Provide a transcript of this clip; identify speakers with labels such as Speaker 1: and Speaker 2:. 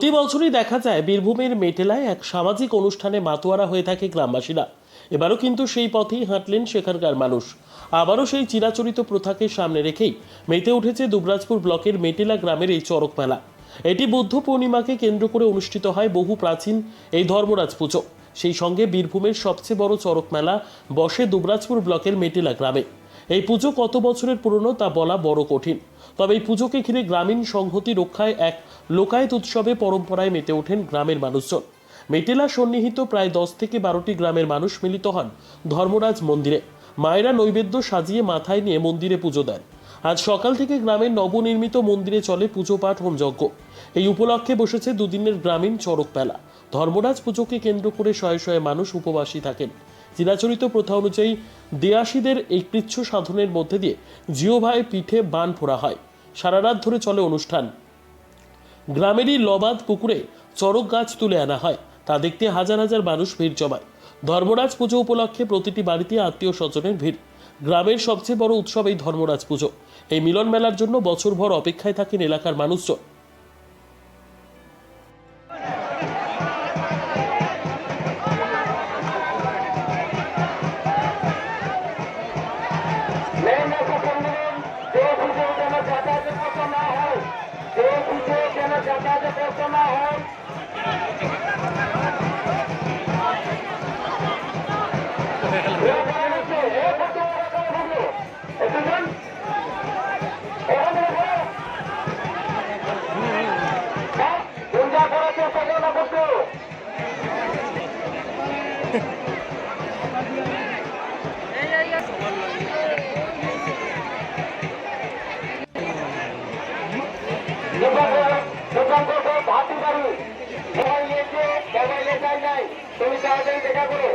Speaker 1: প্রতি বছরই দেখা যায় বীরভূমের মেটেলায় এক সামাজিক অনুষ্ঠানে মাতোয়ারা হয়ে থাকে গ্রামবাসীরা। এবারও কিন্তু সেই পথেই হাঁটলেন সেখানকার মানুষ। আবারও সেই চিরাচরিত প্রথাকে সামনে রেখেই মেতে উঠেছে দুবরাজপুর ব্লকের মেটেলা গ্রামের এই চড়ক মেলা। এটি বুদ্ধ পূর্ণিমাকে কেন্দ্র করে অনুষ্ঠিত হয় বহু প্রাচীন এই ধর্মরাজ পুজো। সেই সঙ্গে বীরভূমের সবচেয়ে বড় চড়ক মেলা বসে দুবরাজপুর ব্লকের মেটেলা গ্রামে। এই পুজো কত বছরের পুরনো তা বলা বড় কঠিন, তবে এই পুজোকে ঘিরে গ্রামীণ সংহতি রক্ষায় এক লোকায়ত উৎসবে পরম্পরায় মেতে ওঠেন গ্রামের মানুষজন। মেটেলা সন্নিহিত প্রায় 10 থেকে 12টি গ্রামের মানুষ মিলিত হন ধর্মরাজ মন্দিরে। মায়েরা নৈবেদ্য সাজিয়ে মাথায় নিয়ে মন্দিরে পুজো দেন। আজ সকাল থেকে গ্রামের নবনির্মিত মন্দিরে চলে পুজো পাঠ হোমযজ্ঞ। এই উপলক্ষে বসেছে দুদিনের গ্রামীণ চড়ক মেলা। ধর্মরাজ পুজোকে কেন্দ্র করে শয়ে শয়ে মানুষ উপবাসী থাকেন। চিরাচরিত প্রথা অনুযায়ী দেয়াসীদের এই কৃচ্ছ সাধনের মধ্যে দিয়ে জিওভাই পিঠে বান ফোড়া হয়। সারা রাত ধরে চলে অনুষ্ঠান। গ্রামেরই লবাদ পুকুরে চড়ক গাছ তুলে আনা হয়, তা দেখতে হাজার হাজার মানুষ ভিড় জমায়। ধর্মরাজ পুজো উপলক্ষে প্রতিটি বাড়িতে আত্মীয় স্বজনের ভিড়। গ্রামের সবচেয়ে বড় উৎসব এই ধর্মরাজ পুজো। এই মিলন মেলার জন্য বছরভর অপেক্ষায় থাকেন এলাকার মানুষজন।
Speaker 2: তুমি তাড়াতাড়ি দেখা করো।